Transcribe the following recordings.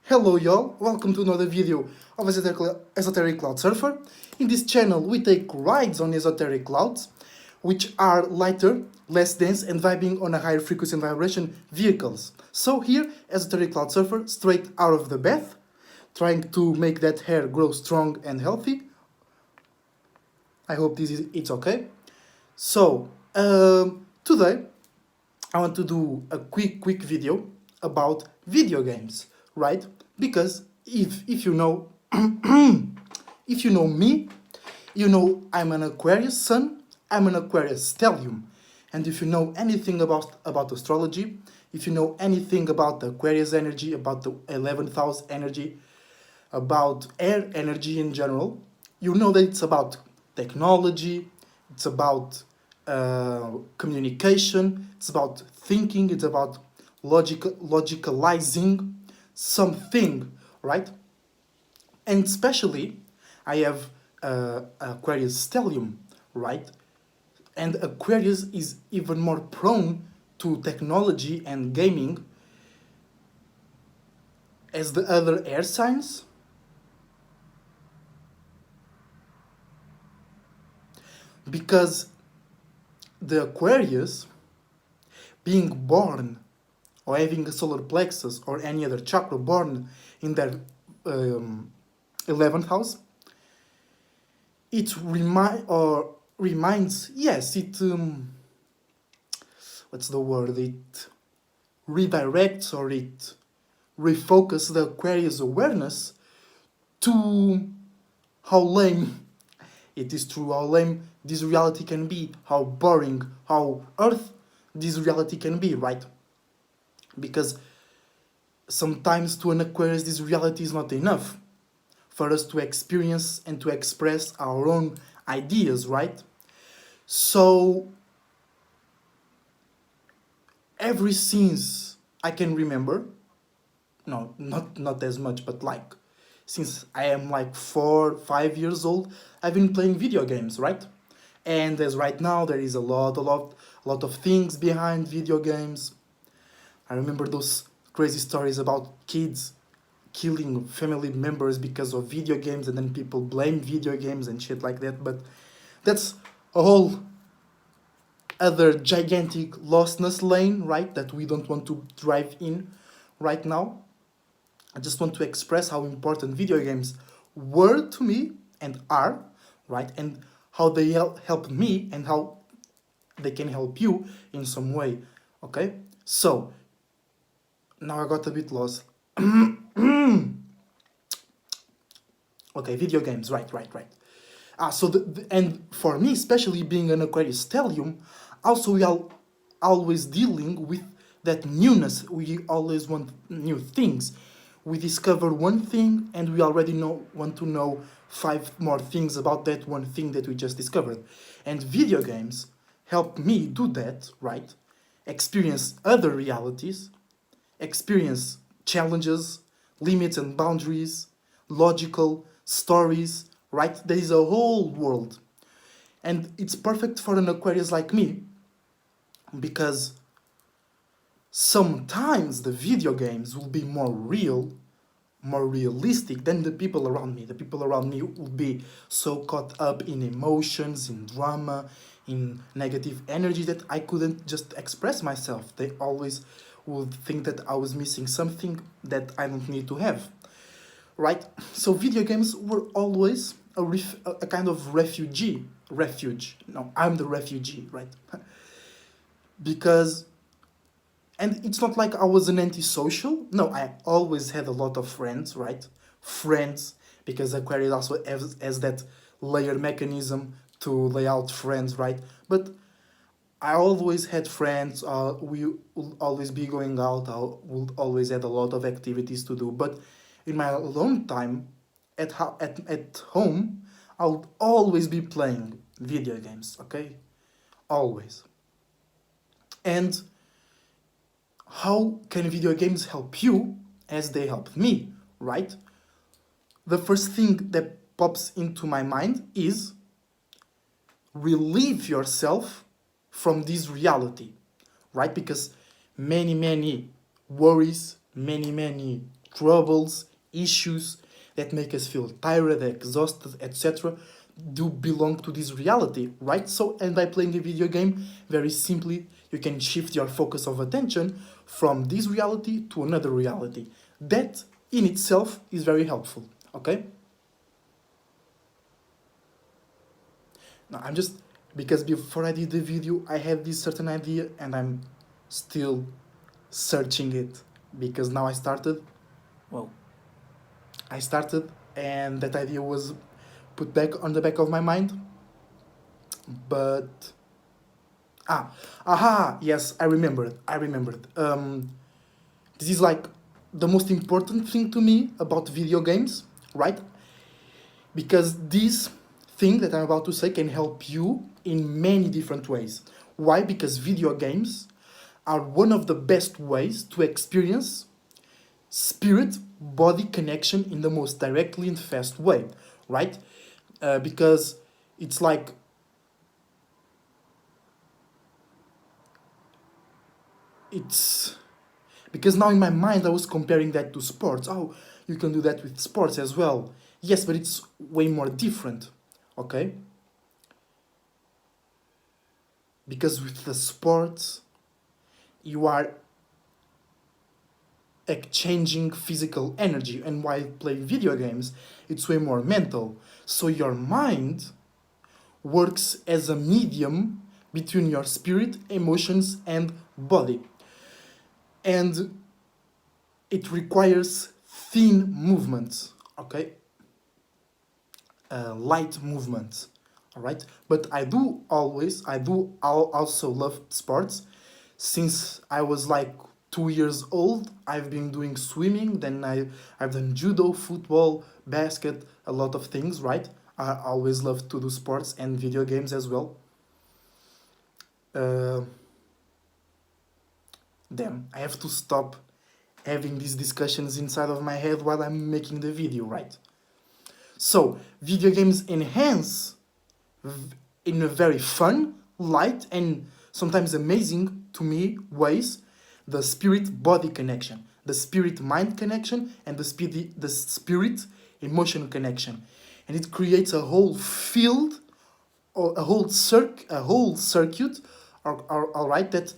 Hello y'all, welcome to another video of Esoteric Cloud Surfer. In this channel we take rides on esoteric clouds, which are lighter, less dense and vibing on a higher frequency and vibration vehicles. So here, Esoteric Cloud Surfer, straight out of the bath, trying to make that hair grow strong and healthy. I hope it's okay. So, today I want to do a quick video about video games, right? Because if you know if you know me, you know I'm an Aquarius sun, I'm an Aquarius stellium. And if you know anything about astrology, if you know anything about the Aquarius energy, about the 11th house energy, about air energy in general, you know that it's about technology, it's about communication, it's about thinking, it's about logicalizing something, right? And especially, I have Aquarius stellium, right? And Aquarius is even more prone to technology and gaming as the other air signs. Because the Aquarius, being born or having a solar plexus or any other chakra born in their 11th house, it reminds, yes, it, what's the word, it redirects or it refocuses the Aquarius awareness to how lame it is, true, how lame this reality can be, how boring, how earth this reality can be, right? Because sometimes to an Aquarius this reality is not enough for us to experience and to express our own ideas, right? So ever since I can remember, no, not as much, but like since I am like 4-5 years old, I've been playing video games, right? And as right now there is a lot of things behind video games. I remember those crazy stories about kids killing family members because of video games, and then people blame video games and shit like that. But that's a whole other gigantic lostness lane, right? That we don't want to drive in right now. I just want to express how important video games were to me and are, right? And how they help me and how they can help you in some way, okay? So, now I got a bit lost. Okay, video games, right. And for me, especially being an Aquarius stellium, also we are always dealing with that newness. We always want new things. We discover one thing and we already want to know 5 more things about that one thing that we just discovered. And video games help me do that, right? Experience other realities, experience challenges, limits and boundaries, logical stories, right? There is a whole world. And it's perfect for an Aquarius like me, because sometimes the video games will be more real, more realistic than the people around me. The people around me will be so caught up in emotions, in drama, in negative energy that I couldn't just express myself. They always would think that I was missing something that I don't need to have, right? So video games were always a kind of refuge. No, I'm the refugee, right? Because, and it's not like I was an antisocial. No, I always had a lot of friends, right? Friends, because Aquarius also has that layer mechanism to lay out friends, right? But I always had friends. We will always be going out. I will always had a lot of activities to do. But in my alone time, at home, I'll always be playing video games. Okay, always. And how can video games help you as they help me, right? The first thing that pops into my mind is relieve yourself from this reality, right? Because many worries, many troubles, issues that make us feel tired, exhausted, etc., do belong to this reality, right? So, and by playing a video game, very simply, you can shift your focus of attention from this reality to another reality. That in itself is very helpful, okay? Now, I'm just, because before I did the video, I had this certain idea and I'm still searching it because now well, I started and that idea was put back on the back of my mind, but yes, I remembered. This is like the most important thing to me about video games, right? Because this thing that I'm about to say can help you in many different ways. Why? Because video games are one of the best ways to experience spirit body connection in the most directly and fast way, right? Because it's like it's because now in my mind I was comparing that to sports. Oh, you can do that with sports as well. Yes, but it's way more different, okay? Because with the sports, you are exchanging physical energy, and while playing video games, it's way more mental. So your mind works as a medium between your spirit, emotions, and body. And it requires thin movements, okay? Light movements, all right? But also love sports. Since I was like 2 years old, I've been doing swimming, then I've done judo, football, basket, a lot of things, right? I always love to do sports and video games as well. Uh, Damn, I have to stop having these discussions inside of my head while I'm making the video, right? So, video games enhance in a very fun, light, and sometimes amazing to me ways the spirit body connection, the spirit mind connection, and the spirit emotion connection. And it creates a whole field or a whole circuit, all right, that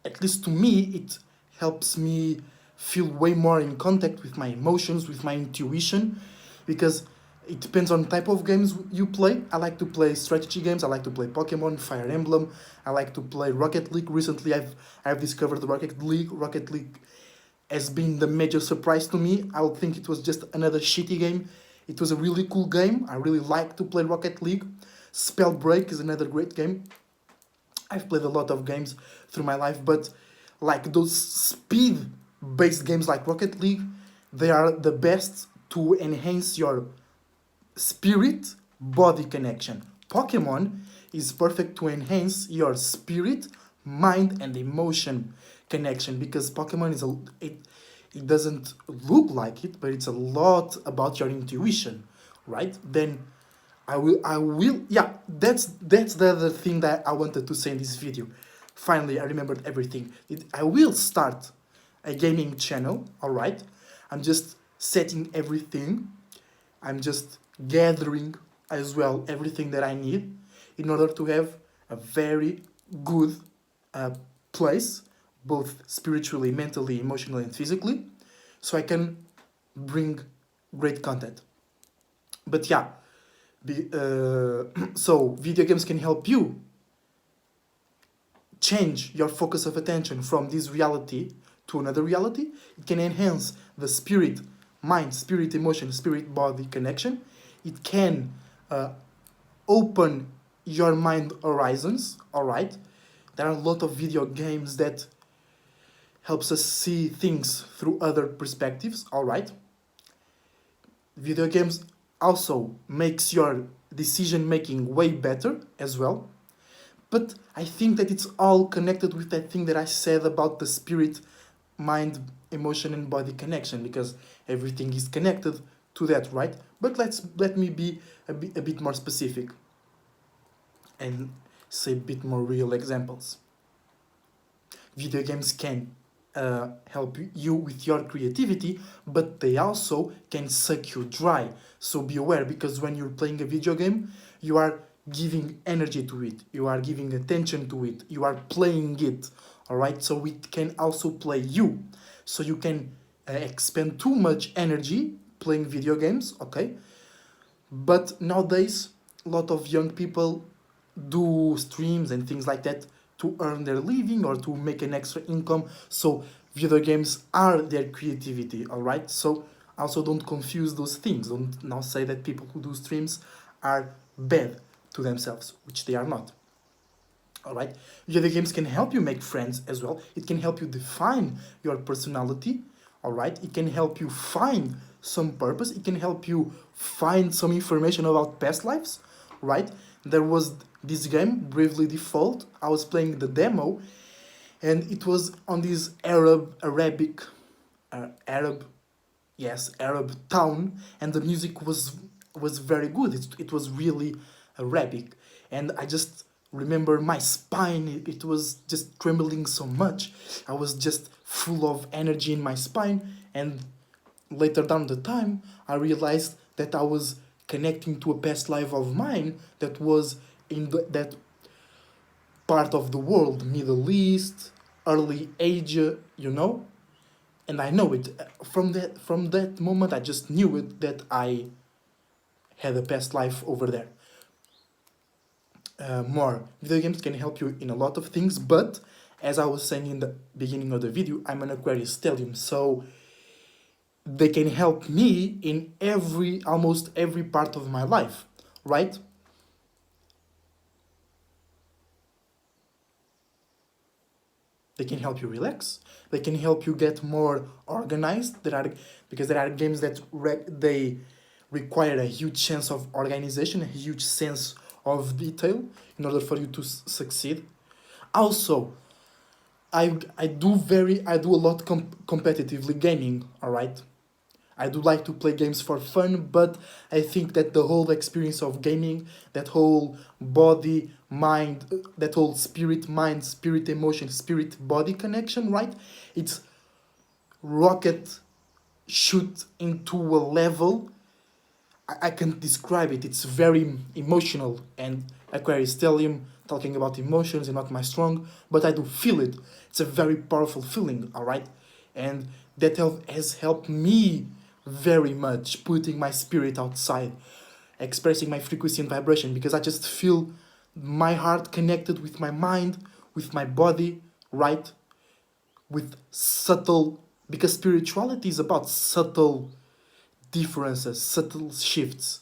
at least to me, it helps me feel way more in contact with my emotions, with my intuition, because it depends on the type of games you play. I like to play strategy games. I like to play Pokemon, Fire Emblem. I like to play Rocket League. Recently, I've discovered Rocket League. Rocket League has been the major surprise to me. I would think it was just another shitty game. It was a really cool game. I really like to play Rocket League. Spellbreak is another great game. I've played a lot of games through my life, but like those speed-based games like Rocket League, they are the best to enhance your spirit body connection. Pokemon is perfect to enhance your spirit, mind, and emotion connection because Pokemon it doesn't look like it, but it's a lot about your intuition, right? Then yeah, that's the other thing that I wanted to say in this video. Finally, I remembered everything. I will start a gaming channel, alright? I'm just setting everything. I'm just gathering as well everything that I need in order to have a very good place, both spiritually, mentally, emotionally, and physically, so I can bring great content. But yeah, so video games can help you change your focus of attention from this reality to another reality. It can enhance the spirit mind, spirit emotion, spirit body connection. It can open your mind horizons, all right? There are a lot of video games that helps us see things through other perspectives, all right? Video games also makes your decision making way better as well. But I think that it's all connected with that thing that I said about the spirit, mind, emotion, and body connection, because everything is connected to that, right? But let me be a bit more specific and say a bit more real examples. Video games can help you with your creativity, but they also can suck you dry. So be aware, because when you're playing a video game, you are giving energy to it, you are giving attention to it, you are playing it, all right? So it can also play you. So you can expend too much energy playing video games, okay? But nowadays, a lot of young people do streams and things like that to earn their living or to make an extra income. So video games are their creativity, all right? So also don't confuse those things. Don't now say that people who do streams are bad to themselves, which they are not. All right, video games can help you make friends as well. It can help you define your personality. All right, it can help you find some purpose. It can help you find some information about past lives. Right, there was this game Bravely Default. I was playing the demo, and it was on this Arab, yes, Arab town, and the music was very good. It was really Arabic, and I just remember my spine. It was just trembling so much. I was just full of energy in my spine, and later down the time, I realized that I was connecting to a past life of mine that was in that part of the world, Middle East, early Asia, you know. And I know it from that moment. I just knew it that I had a past life over there. More video games can help you in a lot of things, but as I was saying in the beginning of the video, I'm an Aquarius stellium, so they can help me in almost every part of my life, right? They can help you relax. They can help you get more organized. Because there are games that they require a huge sense of organization, a huge sense of detail in order for you to succeed. Also, I do a lot competitively gaming. All right, I do like to play games for fun, but I think that the whole experience of gaming, that whole body, mind, that whole spirit, mind, spirit, emotion, spirit, body connection, right? It's rocket shoot into a level. I can't describe it. It's very emotional, and Aquarius Stellium, talking about emotions, is not my strong, but I do feel it. It's a very powerful feeling, all right? And that has helped me very much, putting my spirit outside, expressing my frequency and vibration, because I just feel my heart connected with my mind, with my body, right? With subtle, because spirituality is about subtle differences, subtle shifts.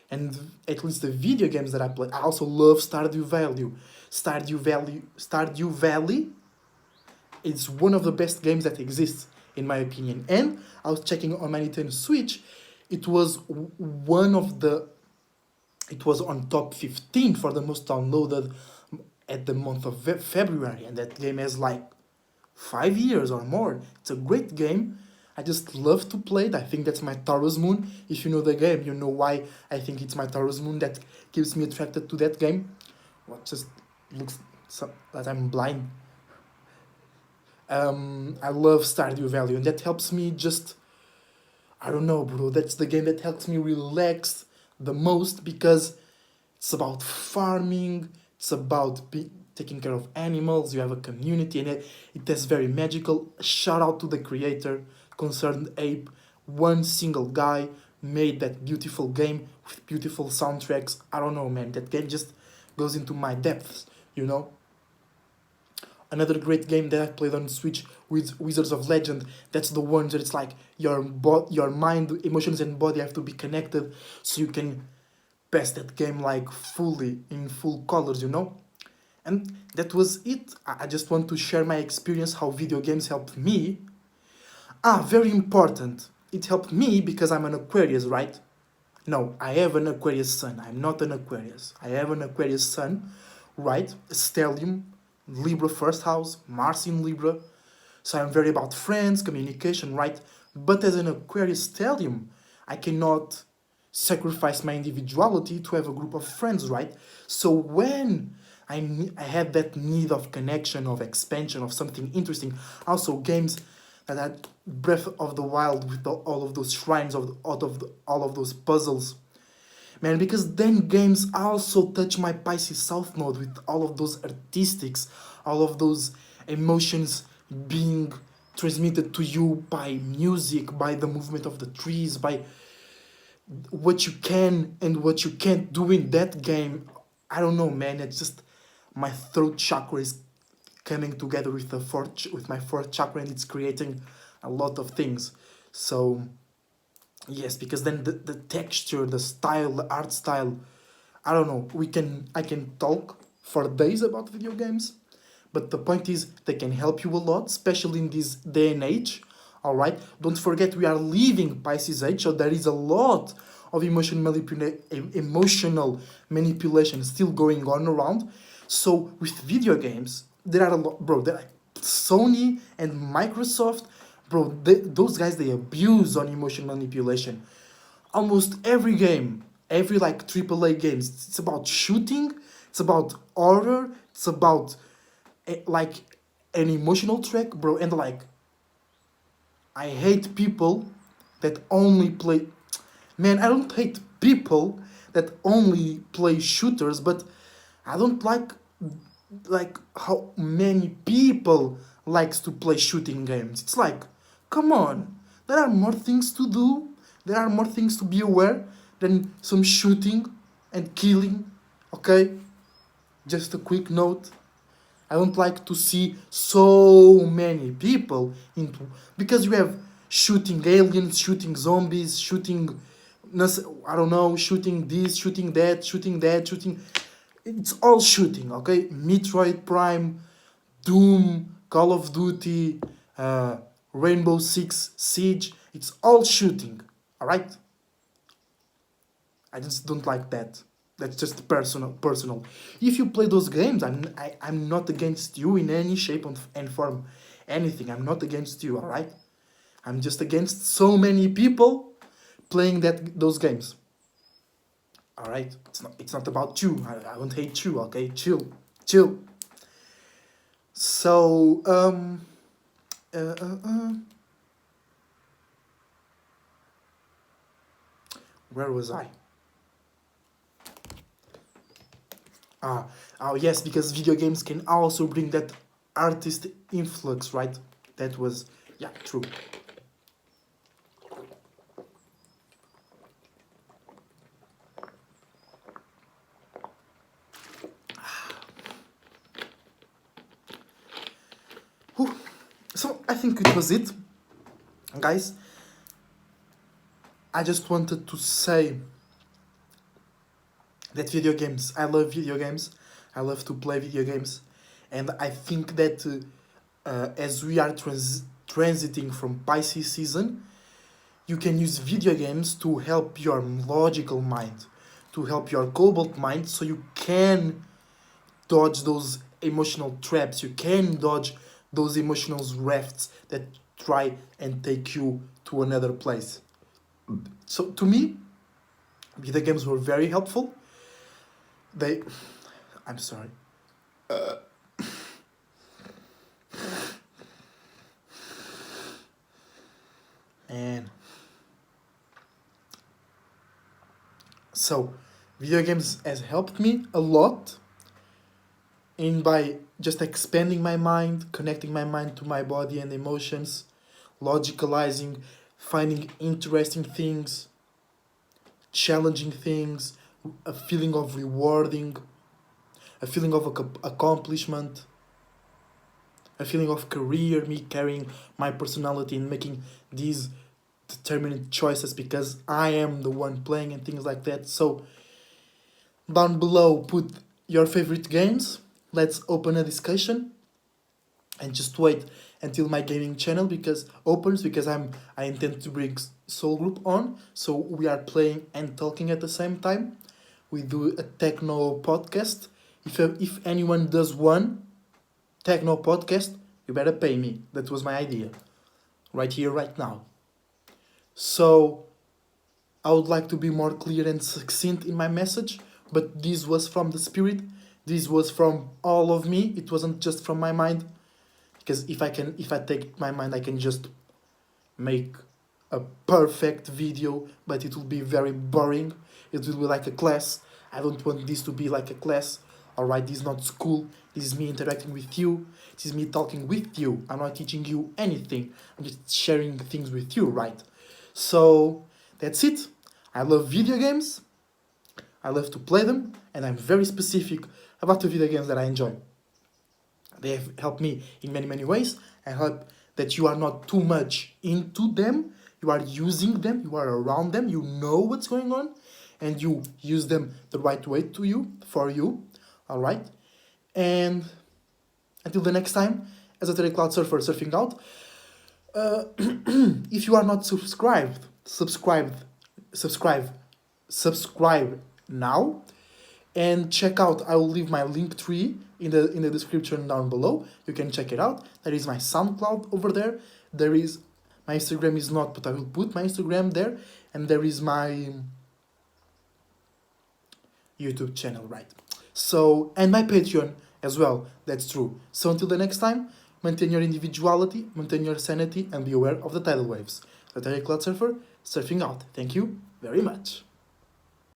And at least the video games that I play, I also love Stardew Valley. Stardew Valley is one of the best games that exists, in my opinion. And I was checking on my Nintendo Switch, it was it was on top 15 for the most downloaded at the month of February, and that game has like 5 years or more. It's a great game. I just love to play it. I think that's my Taurus moon. If you know the game, you know why I think it's my Taurus moon that keeps me attracted to that game. What just looks that I'm blind. I love Stardew Valley, and that helps me just. I don't know, bro. That's the game that helps me relax the most, because it's about farming. It's about taking care of animals. You have a community, and it is very magical. Shout out to the creator, Concerned Ape. One single guy made that beautiful game with beautiful soundtracks. I don't know, man. That game just goes into my depths, you know. Another great game that I played on Switch with Wizards of Legend. That's the one that it's like your mind, emotions, and body have to be connected, so you can pass that game like fully in full colors, you know. And that was it. I just want to share my experience, how video games helped me. Very important. It helped me because I'm an Aquarius, right? No, I have an Aquarius sun. I'm not an Aquarius. I have an Aquarius sun, right? Stellium, Libra first house, Mars in Libra. So I'm very about friends, communication, right? But as an Aquarius stellium, I cannot sacrifice my individuality to have a group of friends, right? So when I had that need of connection, of expansion, of something interesting. Also, games that had Breath of the Wild with all of those shrines, all of those puzzles. Man, because then games also touch my Pisces South Node with all of those artistics, all of those emotions being transmitted to you by music, by the movement of the trees, by what you can and what you can't do in that game. I don't know, man. It's just my throat chakra is coming together with with my fourth chakra, and it's creating a lot of things. So yes, because then the texture, the style, the art style, I don't know. I can talk for days about video games, but the point is they can help you a lot, especially in this day and age. All right. Don't forget we are living Pisces age, so there is a lot of emotional manipulation still going on around. So with video games, there are a lot, bro. There are Sony and Microsoft, bro. Those guys they abuse on emotion manipulation. Almost every game, every like AAA games, it's about shooting, it's about horror, it's about like an emotional track, bro. And like, I hate people that only play. Man, I don't hate people that only play shooters, but I don't like how many people likes to play shooting games. It's like, come on, there are more things to do. There are more things to be aware than some shooting and killing. Okay, just a quick note. I don't like to see so many people into, because you have shooting aliens, shooting zombies, shooting I don't know, shooting this, shooting that, shooting that, shooting. It's all shooting, okay? Metroid Prime, Doom, Call of Duty, Rainbow Six Siege. It's all shooting, all right? I just don't like that. That's just personal. If you play those games, I'm not against you in any shape and form. Anything. I'm not against you, alright? I'm just against so many people playing those games. Alright? It's not about you. I don't hate you, okay? Chill. Chill. So, where was I? Oh yes, because video games can also bring that artist influx, right? That was, yeah, true. Whew. So I think it was it, guys. I just wanted to say that video games, I love video games. I love to play video games. And I think that as we are transiting from Pisces season, you can use video games to help your logical mind, to help your cobalt mind, so you can dodge those emotional traps, you can dodge those emotional rafts that try and take you to another place. So to me, video games were very helpful. I'm sorry. And so video games has helped me a lot in by just expanding my mind, connecting my mind to my body and emotions, logicalizing, finding interesting things, challenging things, a feeling of rewarding, a feeling of accomplishment, a feeling of career, me carrying my personality and making these determined choices because I am the one playing and things like that. So down below put your favorite games. Let's open a discussion and just wait until my gaming channel opens because I intend to bring Soul Group on, so we are playing and talking at the same time. We do a techno podcast. If anyone does one techno podcast, you better pay me. That was my idea, right here, right now. So I would like to be more clear and succinct in my message, but this was from the spirit. This was from all of me. It wasn't just from my mind. Because if I take my mind, I can just make a perfect video, but it will be very boring. It will be like a class. I don't want this to be like a class. Alright, this is not school. This is me interacting with you. This is me talking with you. I'm not teaching you anything. I'm just sharing things with you, right? So that's it. I love video games. I love to play them, and I'm very specific about the video games that I enjoy. They have helped me in many, many ways. I hope that you are not too much into them. You are using them, you are around them, you know what's going on, and you use them the right way for you. Alright? And until the next time, Esoteric Cloud Surfer surfing out. If you are not subscribe now, and check out. I will leave my link tree in the description down below. You can check it out. There is my SoundCloud over there. There is my Instagram is not, but I will put my Instagram there, and there is my YouTube channel, right? So, and my Patreon as well. That's true. So until the next time, maintain your individuality, maintain your sanity, and be aware of the tidal waves. The Terry Cloud Surfer, surfing out. Thank you very much.